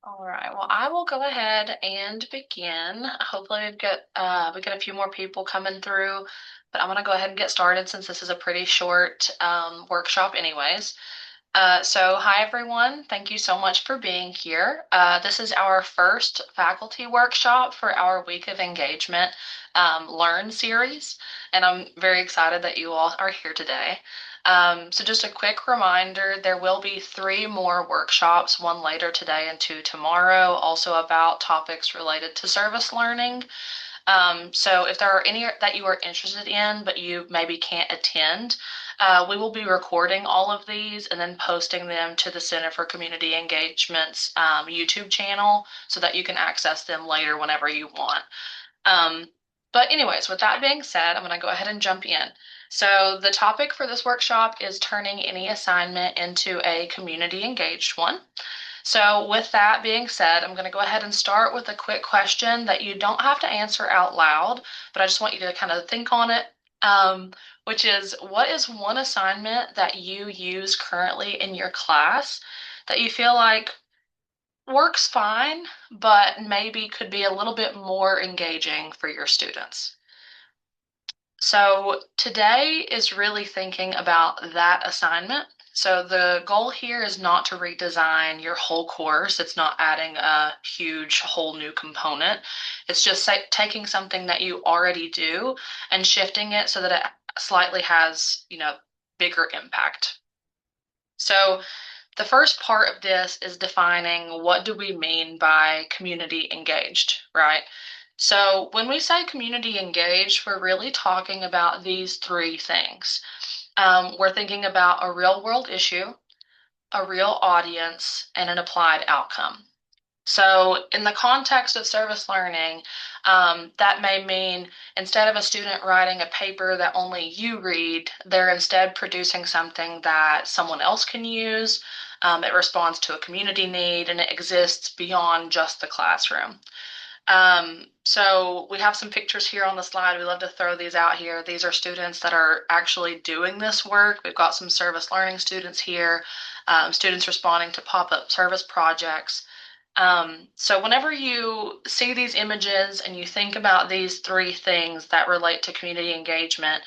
All right. Well, I will go ahead and begin. Hopefully, we get a few more people coming through, but I'm gonna go ahead and get started since this is a pretty short workshop, anyways. Hi everyone. Thank you so much for being here. This is our first faculty workshop for our Week of Engagement Learn series, and I'm very excited that you all are here today. So just a quick reminder, there will be three more workshops, one later today and two tomorrow, also about topics related to service learning. So if there are any that you are interested in, but you maybe can't attend, we will be recording all of these and then posting them to the Center for Community Engagement's YouTube channel so that you can access them later whenever you want. Um, but anyways, with that being said, I'm going to go ahead and jump in. So the topic for this workshop is turning any assignment into a community engaged one. So with that being said, I'm going to go ahead and start with a quick question that you don't have to answer out loud, but I just want you to kind of think on it, which is, what is one assignment that you use currently in your class that you feel like works fine, but maybe could be a little bit more engaging for your students? So today is really thinking about that assignment. So the goal here is not to redesign your whole course. It's not adding a huge whole new component. It's just taking something that you already do and shifting it so that it slightly has, bigger impact. So the first part of this is defining what do we mean by community engaged, right? So when we say community engaged, we're really talking about these three things. We're thinking about a real world issue, a real audience, and an applied outcome. So, in the context of service learning, that may mean instead of a student writing a paper that only you read, they're instead producing something that someone else can use. It responds to a community need and it exists beyond just the classroom. So we have some pictures here on the slide. We love to throw these out here. These are students that are actually doing this work. We've got some service learning students here, students responding to pop-up service projects. So whenever you see these images and you think about these three things that relate to community engagement,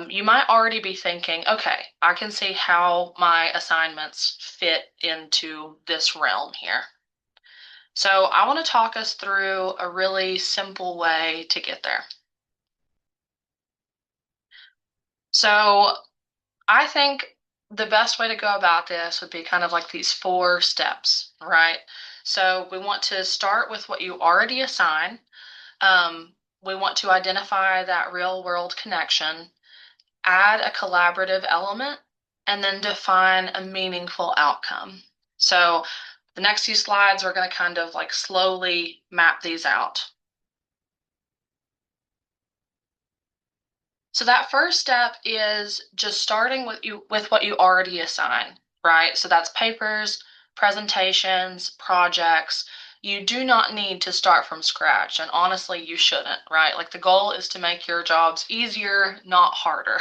you might already be thinking, okay, I can see how my assignments fit into this realm here. So I want to talk us through a really simple way to get there. So I think the best way to go about this would be kind of like these four steps, right? So we want to start with what you already assign. We want to identify that real world connection, add a collaborative element, and then define a meaningful outcome. So the next few slides, we're going to kind of like slowly map these out. So that first step is just starting with what you already assign, right? So that's papers, presentations, projects. You do not need to start from scratch, and honestly, you shouldn't, right? Like the goal is to make your jobs easier, not harder.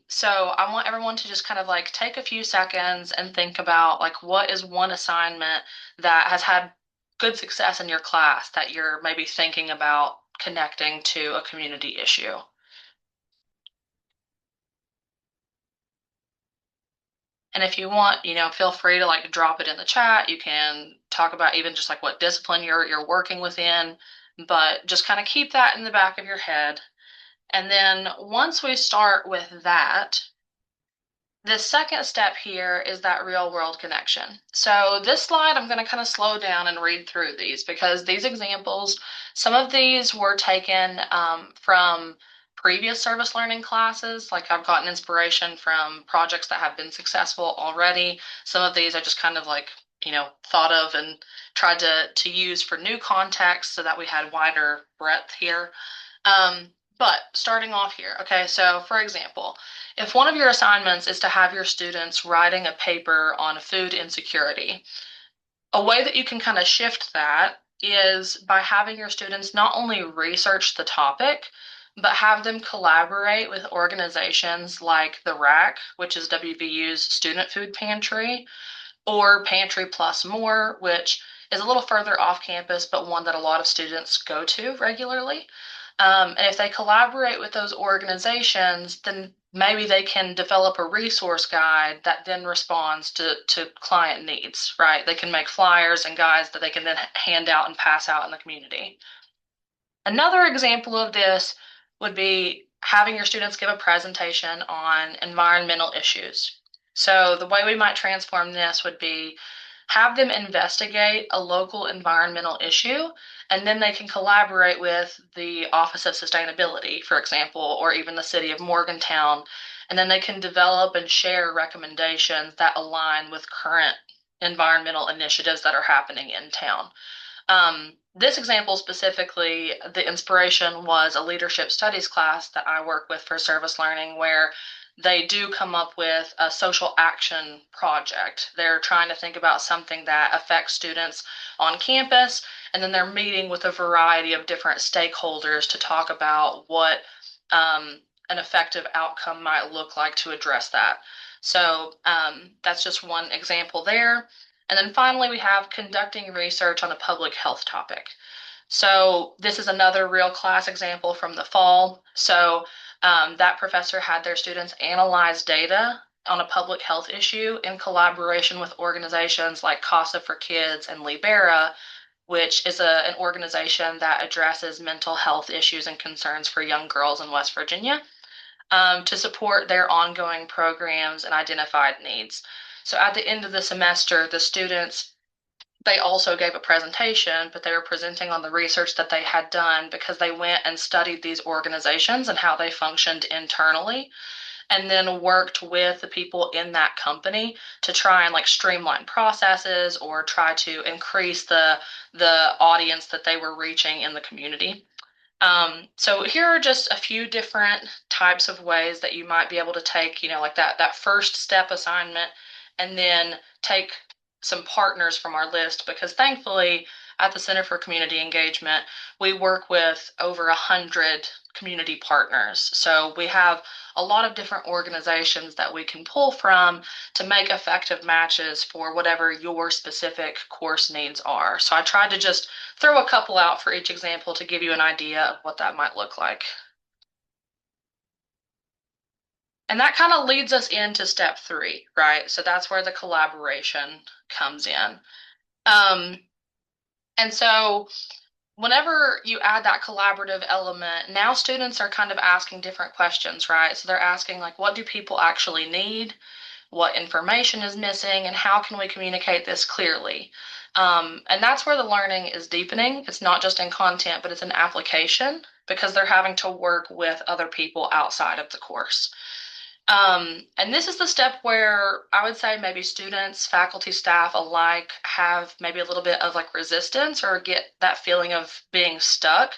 So I want everyone to just kind of like take a few seconds and think about like what is one assignment that has had good success in your class that you're maybe thinking about connecting to a community issue. And if you want, feel free to like drop it in the chat. You can talk about even just like what discipline you're working within, but just kind of keep that in the back of your head. And then once we start with that, the second step here is that real world connection. So this slide, I'm going to kind of slow down and read through these because these examples, some of these were taken from previous service learning classes. Like I've gotten inspiration from projects that have been successful already. Some of these I just kind of like, thought of and tried to use for new context so that we had wider breadth here. But starting off here, okay, so for example, if one of your assignments is to have your students writing a paper on food insecurity, a way that you can kind of shift that is by having your students not only research the topic, but have them collaborate with organizations like the RAC, which is WVU's Student Food Pantry, or Pantry Plus More, which is a little further off campus, but one that a lot of students go to regularly. And if they collaborate with those organizations, then maybe they can develop a resource guide that then responds to client needs, right? They can make flyers and guides that they can then hand out and pass out in the community. Another example of this would be having your students give a presentation on environmental issues. So the way we might transform this would be have them investigate a local environmental issue, and then they can collaborate with the Office of Sustainability, for example, or even the City of Morgantown, and then they can develop and share recommendations that align with current environmental initiatives that are happening in town. This example specifically, the inspiration was a leadership studies class that I work with for service learning, where they do come up with a social action project. They're trying to think about something that affects students on campus, and then they're meeting with a variety of different stakeholders to talk about what an effective outcome might look like to address that. So that's just one example there. And then finally, we have conducting research on a public health topic. So this is another real class example from the fall. So that professor had their students analyze data on a public health issue in collaboration with organizations like CASA for Kids and Libera, which is an organization that addresses mental health issues and concerns for young girls in West Virginia, to support their ongoing programs and identified needs. So at the end of the semester, the students, they also gave a presentation, but they were presenting on the research that they had done because they went and studied these organizations and how they functioned internally, and then worked with the people in that company to try and like streamline processes or try to increase the audience that they were reaching in the community. So here are just a few different types of ways that you might be able to take, like that first step assignment, and then take some partners from our list, because thankfully at the Center for Community Engagement, we work with over 100 community partners. So we have a lot of different organizations that we can pull from to make effective matches for whatever your specific course needs are. So I tried to just throw a couple out for each example to give you an idea of what that might look like. And that kind of leads us into step 3, right? So that's where the collaboration comes in. Um, and so whenever you add that collaborative element, now students are kind of asking different questions, right? So they're asking, like, what do people actually need? What information is missing, and how can we communicate this clearly? And that's where the learning is deepening. It's not just in content, but it's in application, because they're having to work with other people outside of the course. And this is the step where I would say maybe students, faculty, staff alike have maybe a little bit of like resistance or get that feeling of being stuck.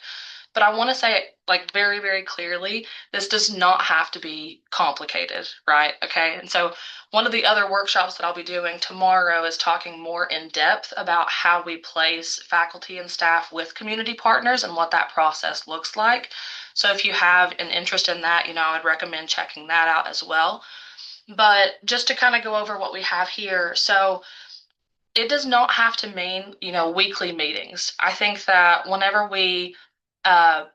But I want to say, like, very, very clearly, this does not have to be complicated, right? Okay. And so one of the other workshops that I'll be doing tomorrow is talking more in depth about how we place faculty and staff with community partners and what that process looks like. So if you have an interest in that, I would recommend checking that out as well. But just to kind of go over what we have here. So it does not have to mean, weekly meetings. I think that whenever we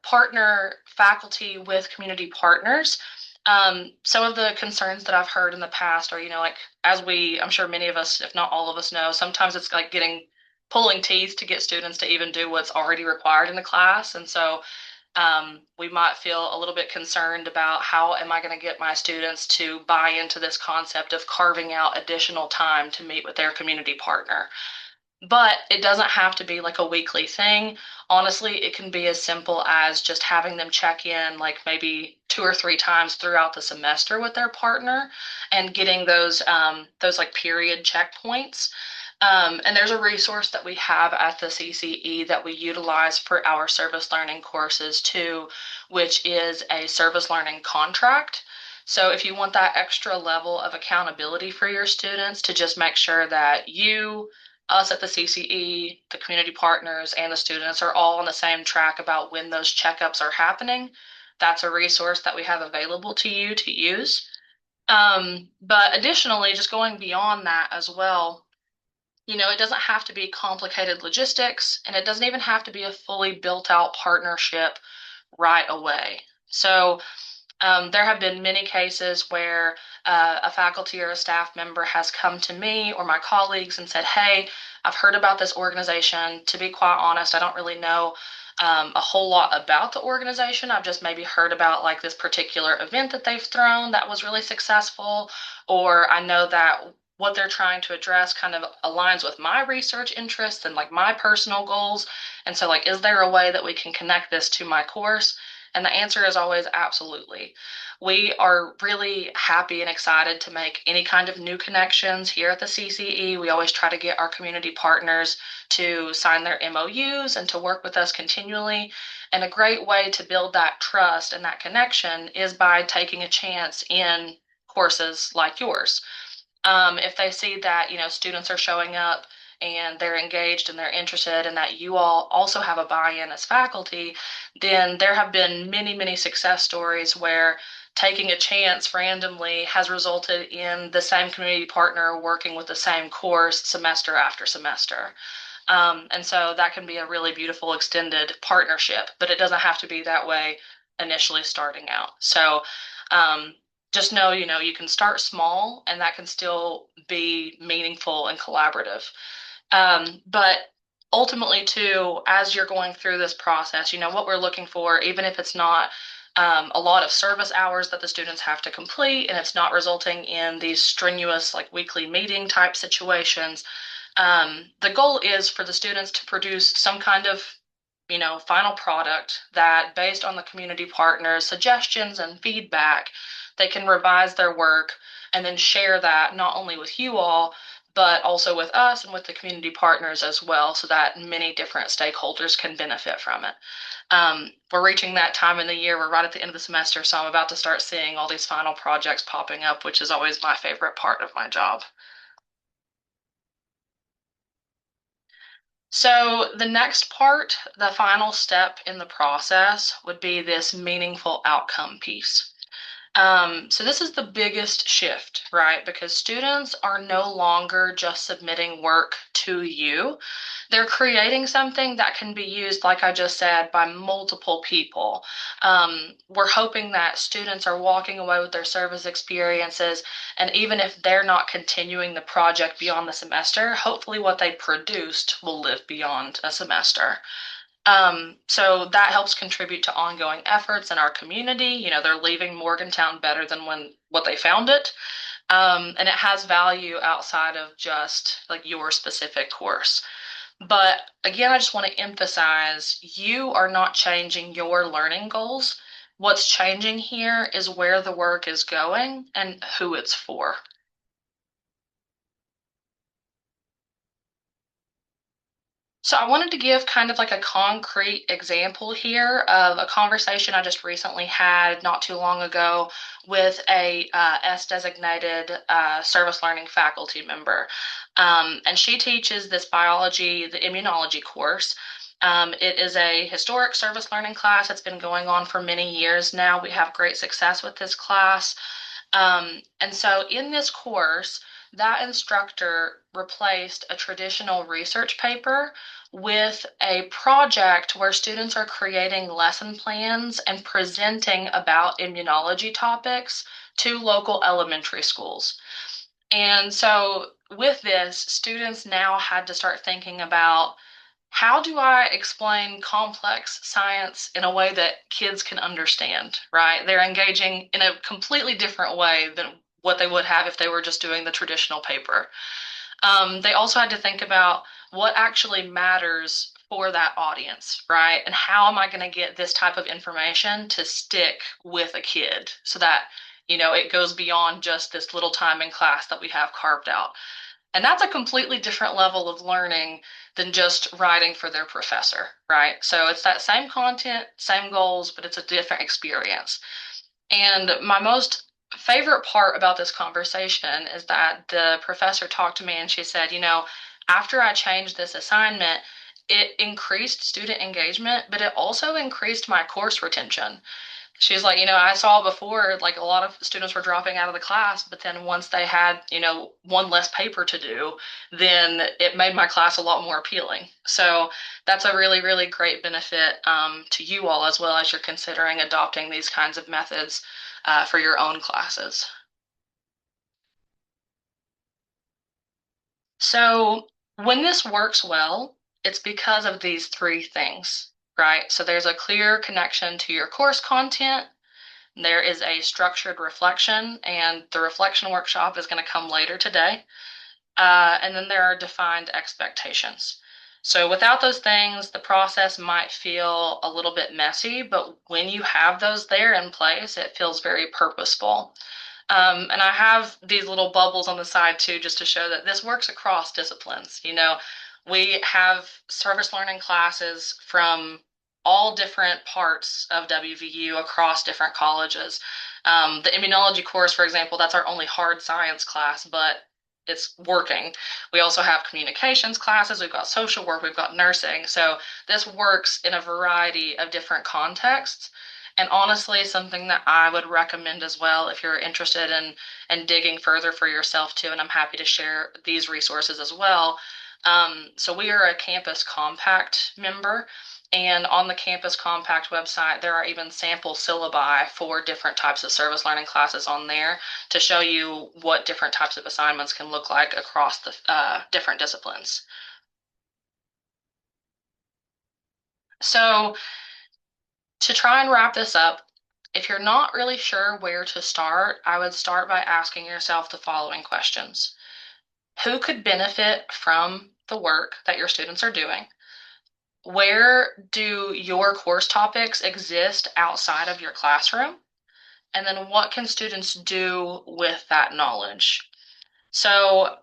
partner faculty with community partners, some of the concerns that I've heard in the past are, like, I'm sure many of us, if not all of us, know, sometimes it's like pulling teeth to get students to even do what's already required in the class. And so we might feel a little bit concerned about how am I going to get my students to buy into this concept of carving out additional time to meet with their community partner. But it doesn't have to be like a weekly thing. Honestly, it can be as simple as just having them check in like maybe 2 or 3 times throughout the semester with their partner, and getting those like period checkpoints. And there's a resource that we have at the CCE that we utilize for our service learning courses too, which is a service learning contract. So if you want that extra level of accountability for your students to just make sure that us at the CCE, the community partners, and the students are all on the same track about when those checkups are happening, that's a resource that we have available to you to use. But additionally, just going beyond that as well, It doesn't have to be complicated logistics, and it doesn't even have to be a fully built out partnership right away. So, there have been many cases where a faculty or a staff member has come to me or my colleagues and said, "Hey, I've heard about this organization. To be quite honest, I don't really know a whole lot about the organization. I've just maybe heard about like this particular event that they've thrown that was really successful, or I know that what they're trying to address kind of aligns with my research interests and like my personal goals. And so, like, is there a way that we can connect this to my course?" And the answer is always absolutely. We are really happy and excited to make any kind of new connections here at the CCE. We always try to get our community partners to sign their MOUs and to work with us continually. And a great way to build that trust and that connection is by taking a chance in courses like yours. If they see that, students are showing up and they're engaged and they're interested and that you all also have a buy-in as faculty, then there have been many, many success stories where taking a chance randomly has resulted in the same community partner working with the same course semester after semester. And so that can be a really beautiful extended partnership, but it doesn't have to be that way initially starting out. So um, just know, you can start small and that can still be meaningful and collaborative. But ultimately, too, as you're going through this process, what we're looking for, even if it's not a lot of service hours that the students have to complete and it's not resulting in these strenuous, like weekly meeting type situations, the goal is for the students to produce some kind of final product that, based on the community partners' suggestions and feedback, they can revise their work and then share that not only with you all, but also with us and with the community partners as well, so that many different stakeholders can benefit from it. We're reaching that time in the year. We're right at the end of the semester, so I'm about to start seeing all these final projects popping up, which is always my favorite part of my job. So the next part, the final step in the process, would be this meaningful outcome piece. So this is the biggest shift, right? Because students are no longer just submitting work to you. They're creating something that can be used, like I just said, by multiple people. We're hoping that students are walking away with their service experiences, and even if they're not continuing the project beyond the semester, hopefully what they produced will live beyond a semester. So that helps contribute to ongoing efforts in our community. They're leaving Morgantown better than when what they found it. And it has value outside of just like your specific course. But again, I just want to emphasize you are not changing your learning goals. What's changing here is where the work is going and who it's for. So I wanted to give kind of like a concrete example here of a conversation I just recently had not too long ago with a S designated service learning faculty member. And she teaches this biology, the immunology course. It is a historic service learning class. It's been going on for many years now. We have great success with this class. And so in this course, that instructor replaced a traditional research paper with a project where students are creating lesson plans and presenting about immunology topics to local elementary schools. And so with this, students now had to start thinking about, how do I explain complex science in a way that kids can understand, right? They're engaging in a completely different way than what they would have if they were just doing the traditional paper. They also had to think about what actually matters for that audience, right? And how am I going to get this type of information to stick with a kid so that, it goes beyond just this little time in class that we have carved out. And that's a completely different level of learning than just writing for their professor, right? So it's that same content, same goals, but it's a different experience. And my most favorite part about this conversation is that the professor talked to me and she said, after I changed this assignment, it increased student engagement, but it also increased my course retention. She's like, I saw before, like a lot of students were dropping out of the class, but then once they had, one less paper to do, then it made my class a lot more appealing. So that's a really, really great benefit to you all as well as you're considering adopting these kinds of methods for your own classes. So when this works well, it's because of these three things, right? So there's a clear connection to your course content. There is a structured reflection, and the reflection workshop is going to come later today. And then there are defined expectations. So without those things, the process might feel a little bit messy, but when you have those there in place, it feels very purposeful. And I have these little bubbles on the side too, just to show that this works across disciplines. We have service learning classes from all different parts of WVU across different colleges. The immunology course, for example, that's our only hard science class, but it's working. We also have communications classes, we've got social work, we've got nursing. So this works in a variety of different contexts. And honestly, something that I would recommend as well if you're interested in digging further for yourself too, and I'm happy to share these resources as well. So we are a Campus Compact member, and on the Campus Compact website, there are even sample syllabi for different types of service learning classes on there to show you what different types of assignments can look like across the different disciplines. So to try and wrap this up, if you're not really sure where to start, I would start by asking yourself the following questions. Who could benefit from the work that your students are doing? Where do your course topics exist outside of your classroom? And then what can students do with that knowledge? So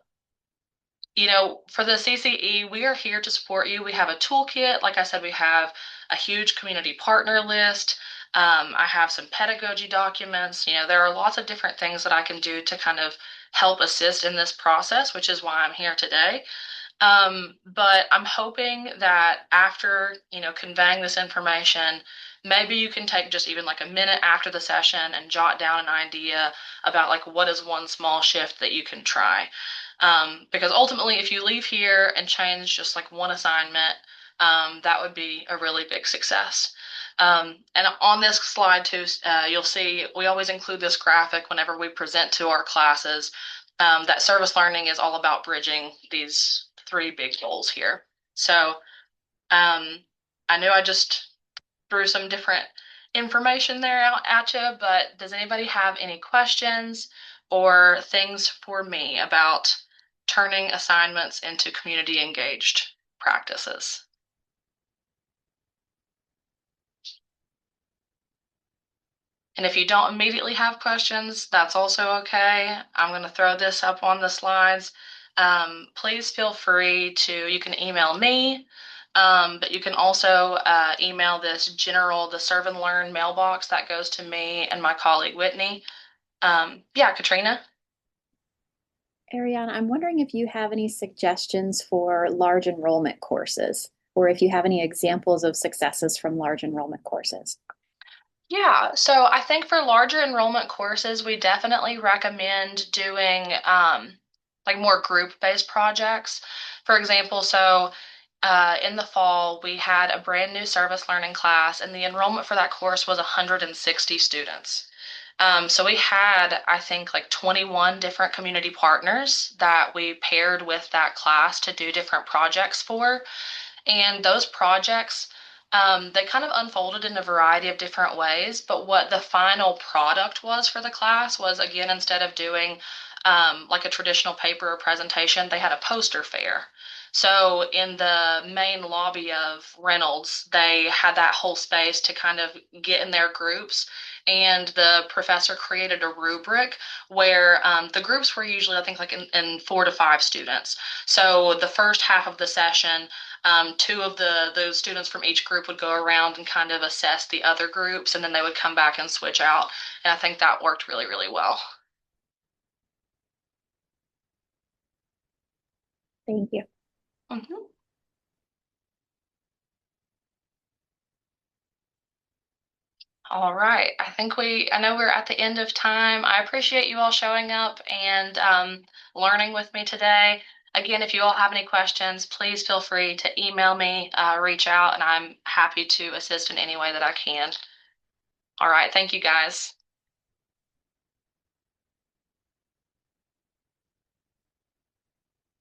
for the CCE, we are here to support you. We have a toolkit. Like I said, we have a huge community partner list. I have some pedagogy documents. There are lots of different things that I can do to kind of help assist in this process, which is why I'm here today. But I'm hoping that after, conveying this information, maybe you can take just even like a minute after the session and jot down an idea about like what is one small shift that you can try. Because ultimately, if you leave here and change just like one assignment, that would be a really big success. And on this slide too, you'll see we always include this graphic whenever we present to our classes. That service learning is all about bridging these three big goals here. So I know I just threw some different information there out at you, but does anybody have any questions or things for me about turning assignments into community engaged practices? And if you don't immediately have questions, that's also okay. I'm going to throw this up on the slides. Please feel free to, you can email me, but you can also email the Serve and Learn mailbox that goes to me and my colleague Whitney. Yeah, Katrina? Ariana, I'm wondering if you have any suggestions for large enrollment courses, or if you have any examples of successes from large enrollment courses. Yeah, so I think for larger enrollment courses, we definitely recommend doing like more group-based projects. For example, in the fall, we had a brand new service learning class, and the enrollment for that course was 160 students. So we had, I think, like 21 different community partners that we paired with that class to do different projects for. And those projects, they kind of unfolded in a variety of different ways. But what the final product was for the class was, again, instead of doing like a traditional paper or presentation, they had a poster fair. So in the main lobby of Reynolds, they had that whole space to kind of get in their groups. And the professor created a rubric where the groups were usually, I think, like in 4 to 5 students. So the first half of the session, two of those students from each group would go around and kind of assess the other groups, and then they would come back and switch out. And I think that worked really, really well. Thank you. Mhm. All right. I know we're at the end of time. I appreciate you all showing up and learning with me today. Again, if you all have any questions, please feel free to email me, reach out, and I'm happy to assist in any way that I can. All right. Thank you guys.